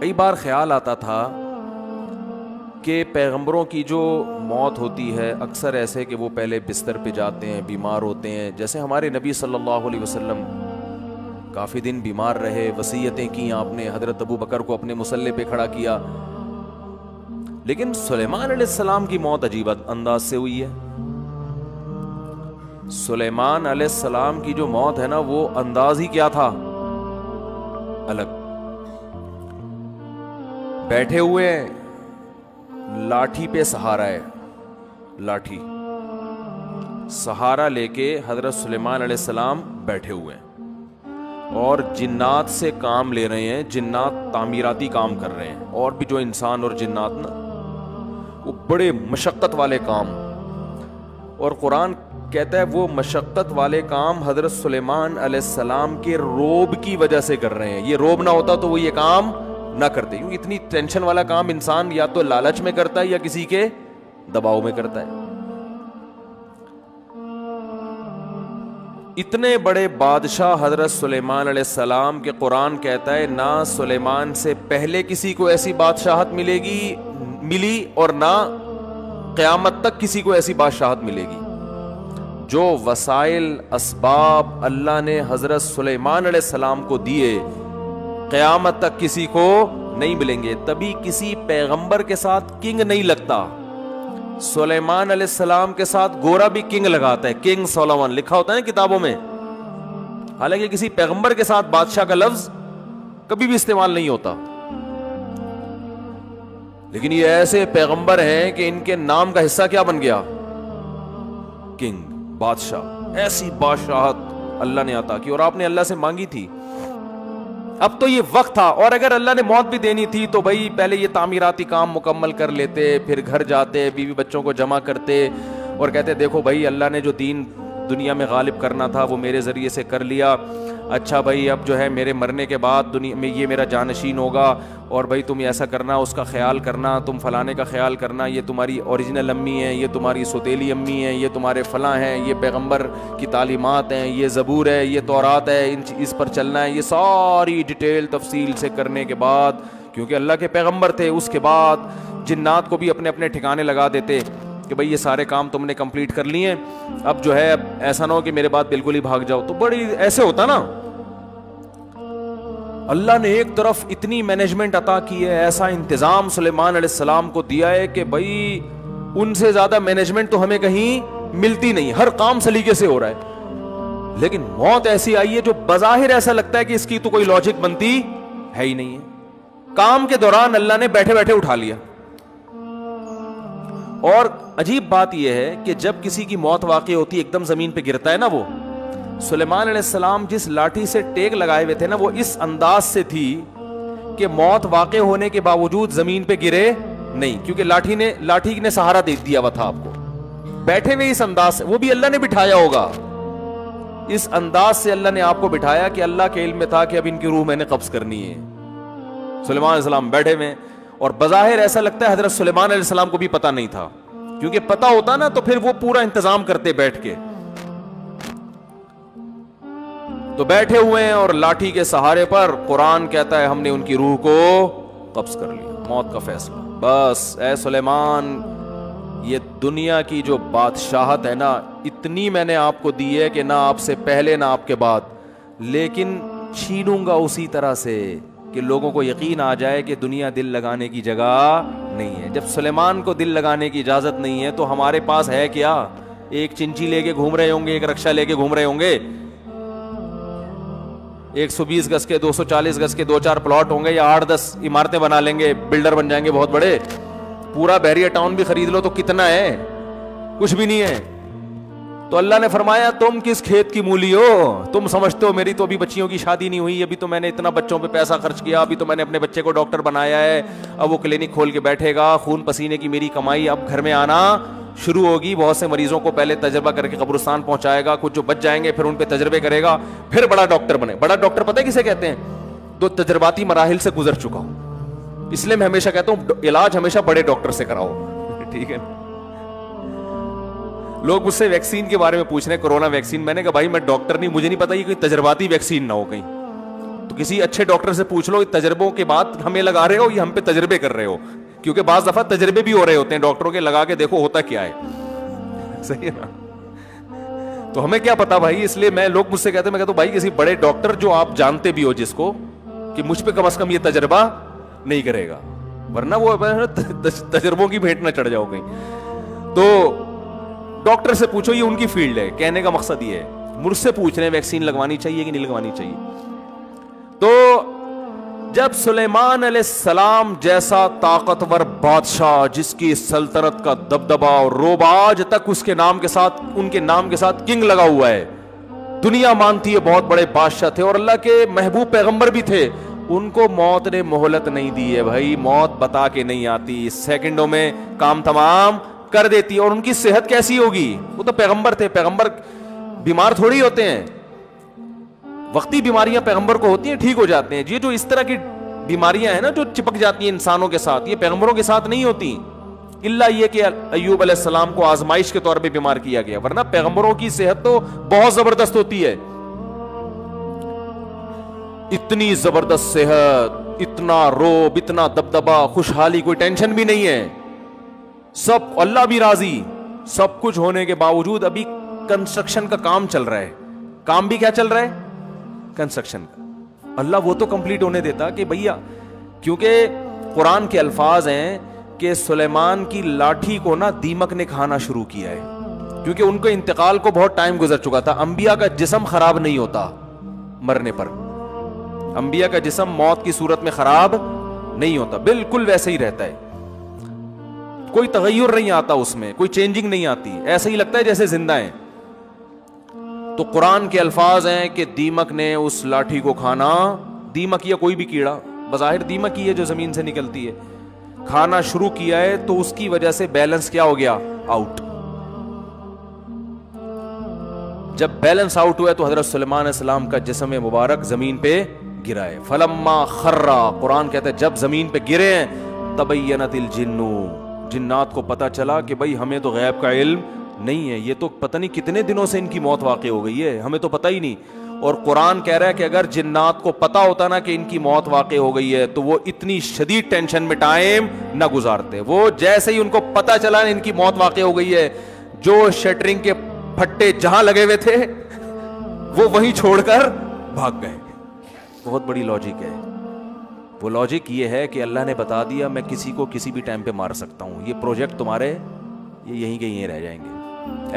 कई बार ख्याल आता था कि पैगंबरों की जो मौत होती है अक्सर ऐसे कि वो पहले बिस्तर पे जाते हैं, बीमार होते हैं। जैसे हमारे नबी सल्लल्लाहु अलैहि वसल्लम काफ़ी दिन बीमार रहे, वसीयतें की आपने, हज़रत अबू बकर को अपने मुसल्ले पे खड़ा किया। लेकिन सुलेमान अलैहिस्सलाम की मौत अजीब अंदाज से हुई है। सुलेमान अलैहिस्सलाम की जो मौत है ना, वो अंदाज ही क्या था, अलग। बैठे हुए हैं, लाठी पे सहारा है, लाठी सहारा लेके हजरत सुलेमान अलैहिस्सलाम बैठे हुए हैं और जिन्नात से काम ले रहे हैं। जिन्नात तामीराती काम कर रहे हैं, और भी जो इंसान और जिन्नात ना, वो बड़े मशक्क़त वाले काम। और कुरान कहता है वो मशक्क़त वाले काम हजरत सुलेमान अलैहिस्सलाम के रोब की वजह से कर रहे हैं। ये रोब ना होता तो वो ये काम ना करते, क्योंकि इतनी टेंशन वाला काम इंसान या तो लालच में करता है या किसी के दबाव में करता है। इतने बड़े बादशाह हजरत सुलेमान अलैहिस्सलाम के कुरान कहता है ना सुलेमान से पहले किसी को ऐसी बादशाहत मिली और ना क़यामत तक किसी को ऐसी बादशाहत मिलेगी। जो वसाइल असबाब अल्लाह ने हजरत सुलेमान अलैहिस्सलाम को दिए, क़यामत तक किसी को नहीं मिलेंगे। तभी किसी पैगंबर के साथ किंग नहीं लगता। सुलेमान अलैहिस्सलाम के साथ गोरा भी किंग लगाता है, किंग सोलोमन लिखा होता है ना किताबों में। हालांकि किसी पैगंबर के साथ बादशाह का लफ्ज कभी भी इस्तेमाल नहीं होता। लेकिन ये ऐसे पैगंबर हैं कि इनके नाम का हिस्सा क्या बन गया, किंग, बादशाह। ऐसी बादशाहत अल्लाह ने अता की और आपने अल्लाह से मांगी थी। अब तो ये वक्त था, और अगर अल्लाह ने मौत भी देनी थी तो भाई पहले ये तामीराती काम मुकम्मल कर लेते, फिर घर जाते, बीवी बच्चों को जमा करते और कहते देखो भाई अल्लाह ने जो दीन दुनिया में गालिब करना था वो मेरे ज़रिए से कर लिया। अच्छा भाई अब जो है मेरे मरने के बाद दुनिया में ये मेरा जानशीन होगा, और भाई तुम ऐसा करना, उसका ख्याल करना, तुम फलाने का ख्याल करना, ये तुम्हारी ओरिजिनल अम्मी है, ये तुम्हारी सौतेली अम्मी है, ये तुम्हारे फलां हैं, ये पैगंबर की तालीमात हैं, ये ज़बूर है, ये तौरात है, इस पर चलना है। ये सारी डिटेल तफसील से करने के बाद, क्योंकि अल्लाह के पैगंबर थे, उसके बाद जिन्नात को भी अपने अपने ठिकाने लगा देते कि भाई ये सारे काम तुमने कंप्लीट कर लिए, अब जो है अब ऐसा ना हो कि मेरे बाद बिल्कुल ही भाग जाओ। तो बड़ी ऐसे होता ना, अल्लाह ने एक तरफ इतनी मैनेजमेंट अता की है, ऐसा इंतजाम सुलेमान अलैहिस्सलाम को दिया है कि भाई उनसे ज्यादा मैनेजमेंट तो हमें कहीं मिलती नहीं, हर काम सलीके से हो रहा है। लेकिन मौत ऐसी आई है जो बज़ाहिर ऐसा लगता है कि इसकी तो कोई लॉजिक बनती है ही नहीं है। काम के दौरान अल्लाह ने बैठे बैठे उठा लिया। और अजीब बात यह है कि जब किसी की मौत वाक़ई होती है, एकदम जमीन पे गिरता है ना, वो सुलेमान अलैहिस्सलाम जिस लाठी से टेक लगाए हुए थे ना, वो इस अंदाज से थी कि मौत वाक़ई होने के बावजूद जमीन पे गिरे नहीं, क्योंकि लाठी ने सहारा दे दिया हुआ था आपको। बैठे हुए इस अंदाज से, वो भी अल्लाह ने बिठाया होगा, इस अंदाज से अल्लाह ने आपको बिठाया कि अल्लाह के इल्म में था कि अब इनकी रूह मैंने कब्ज करनी है। सुलेमान अलैहिस्सलाम बैठे हुए, और बज़ाहिर ऐसा लगता है हजरत सुलेमान अलैहिस्सलाम को भी पता नहीं था, क्योंकि पता होता ना तो फिर वो पूरा इंतजाम करते बैठ के। तो बैठे हुए हैं और लाठी के सहारे पर कुरान कहता है हमने उनकी रूह को कब्ज कर लिया, मौत का फैसला। बस ऐ सुलेमान, ये दुनिया की जो बादशाहत है ना, इतनी मैंने आपको दी है कि ना आपसे पहले ना आपके बाद, लेकिन छीनूंगा उसी तरह से कि लोगों को यकीन आ जाए कि दुनिया दिल लगाने की जगह नहीं है। जब सुलेमान को दिल लगाने की इजाजत नहीं है तो हमारे पास है क्या? एक चिंची लेके घूम रहे होंगे, एक रक्षा लेके घूम रहे होंगे, 120 गज के 240 गज के 2-4 प्लॉट होंगे, या 8-10 इमारतें बना लेंगे, बिल्डर बन जाएंगे बहुत बड़े। पूरा बैरियर टाउन भी खरीद लो तो कितना है? कुछ भी नहीं है। तो अल्लाह ने फरमाया तुम किस खेत की मूली हो? तुम समझते हो मेरी तो अभी बच्चियों की शादी नहीं हुई, अभी तो मैंने इतना बच्चों पे पैसा खर्च किया, अभी तो मैंने अपने बच्चे को डॉक्टर बनाया है, अब वो क्लिनिक खोल के बैठेगा, खून पसीने की मेरी कमाई अब घर में आना शुरू होगी। बहुत से मरीजों को पहले तजर्बा करके कब्रिस्तान पहुंचाएगा, कुछ जो बच जाएंगे फिर उन पे तजर्बे करेगा, फिर बड़ा डॉक्टर बने। बड़ा डॉक्टर पता है किसे कहते हैं? जो तजर्बाती मराहिल से गुजर चुका हूं। इसलिए मैं हमेशा कहता हूं इलाज हमेशा बड़े डॉक्टर से कराओ, ठीक है। लोग मुझसे वैक्सीन के बारे में पूछ रहे हैं, कोरोना वैक्सीन। मैंने कहा भाई मैं डॉक्टर नहीं, मुझे नहीं पता ये कोई तजर्बाती वैक्सीन ना हो कहीं। तो किसी अच्छे डॉक्टर से पूछ लो, तजर्बों के बाद हमें लगा रहे हो या हम पे तजर्बे कर रहे हो, क्योंकि बाज दफा तजर्बे भी हो रहे होते हैं डॉक्टरों के, लगा के देखो होता क्या है। सही है ना? तो हमें क्या पता भाई, इसलिए मैं, लोग मुझसे कहते हैं, मैं कहता हूं भाई किसी बड़े डॉक्टर जो आप जानते भी हो जिसको, कि मुझ पे कम से कम ये तजर्बा नहीं करेगा, वरना वो तजर्बों की भेंट ना चढ़ जाओ कहीं। तो डॉक्टर से पूछो, ये उनकी फील्ड है। कहने का मकसद ये है, मुझसे पूछ रहे हैं वैक्सीन लगवानी चाहिए कि नहीं लगवानी चाहिए। तो जब सुलेमान अलैहिस्सलाम जैसा ताकतवर बादशाह, जिसकी सल्तनत का दबदबा और रोब आज तक उसके नाम के साथ, उनके नाम के साथ किंग लगा हुआ है, दुनिया मानती है बहुत बड़े बादशाह थे और अल्लाह के महबूब पैगंबर भी थे, उनको मौत ने मोहलत नहीं दी है भाई। मौत बता के नहीं आती, सेकंडों में काम तमाम कर देती है। और उनकी सेहत कैसी होगी? वो तो पैगंबर थे, पैगंबर बीमार थोड़ी होते हैं। वक्ती बीमारियां पैगंबर को होती हैं, ठीक हो जाते हैं। ये जो इस तरह की बीमारियां हैं ना, जो चिपक जाती हैं इंसानों के साथ, ये पैगंबरों के साथ नहीं होती। इल्ला ये कि अय्यूब अलैहिस्सलाम को आजमाइश के तौर पे बीमार किया गया, वरना पैगंबरों की सेहत तो बहुत जबरदस्त होती है। इतनी जबरदस्त सेहत, इतना रोब, इतना दबदबा, खुशहाली, कोई टेंशन भी नहीं है, सब अल्लाह भी राजी। सब कुछ होने के बावजूद अभी कंस्ट्रक्शन का काम चल रहा है। काम भी क्या चल रहा है? कंस्ट्रक्शन का। अल्लाह वो तो कंप्लीट होने देता कि भैया, क्योंकि कुरान के अल्फाज हैं कि सुलेमान की लाठी को ना दीमक ने खाना शुरू किया है, क्योंकि उनको इंतकाल को बहुत टाइम गुजर चुका था। अंबिया का जिस्म खराब नहीं होता मरने पर, अंबिया का जिस्म मौत की सूरत में खराब नहीं होता, बिल्कुल वैसे ही रहता है, कोई तगय्युर नहीं आता उसमें, कोई चेंजिंग नहीं आती, ऐसा ही लगता है जैसे जिंदा है। तो कुरान के अल्फाज हैं कि दीमक ने उस लाठी को खाना, दीमक या कोई भी कीड़ा, बज़ाहिर दीमक ही है जो जमीन से निकलती है, खाना शुरू किया है। तो उसकी वजह से बैलेंस क्या हो गया? आउट। जब बैलेंस आउट हुआ तो हजरत सुलेमान अलैहिस्सलाम का जिस्म मुबारक जमीन पे गिरा है। फलम्मा खर्रा, कुरान कहता है जब जमीन पे गिरे हैं, तबय्यनतिल जिन्नु, जिन्नात को पता चला कि भाई हमें तो गैब का इल्म नहीं है, ये तो पता नहीं कितने दिनों से इनकी मौत वाक़ई हो गई है, हमें तो पता ही नहीं। और कुरान कह रहा है कि अगर जिन्नात को पता होता ना कि इनकी मौत वाक़ई हो गई है, तो वो इतनी शदीद टेंशन में टाइम ना गुजारते। वो जैसे ही उनको पता चला इनकी मौत वाक़ई हो गई है, जो शटरिंग के फट्टे जहां लगे हुए थे वो वहीं छोड़कर भाग गए। बहुत बड़ी लॉजिक है। वो लॉजिक ये है कि अल्लाह ने बता दिया मैं किसी को किसी भी टाइम पे मार सकता हूं, ये प्रोजेक्ट तुम्हारे ये यहीं के यहीं रह जाएंगे।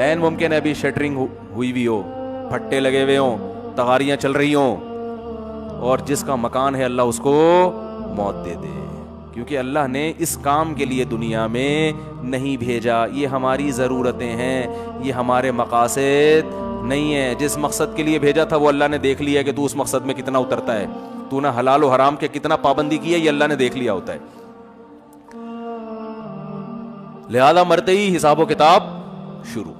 ऐन मुमकिन है अभी शटरिंग हुई भी हो, फट्टे लगे हुए हों, तगारियां चल रही हों, और जिसका मकान है अल्लाह उसको मौत दे दे, क्योंकि अल्लाह ने इस काम के लिए दुनिया में नहीं भेजा। ये हमारी ज़रूरतें हैं, ये हमारे मकासद नहीं है। जिस मकसद के लिए भेजा था वो अल्लाह ने देख लिया कि तू उस मकसद में कितना उतरता है, तू ना हलाल और हराम के कितना पाबंदी की है, ये अल्लाह ने देख लिया होता है। लिहाजा मरते ही हिसाब व किताब शुरू।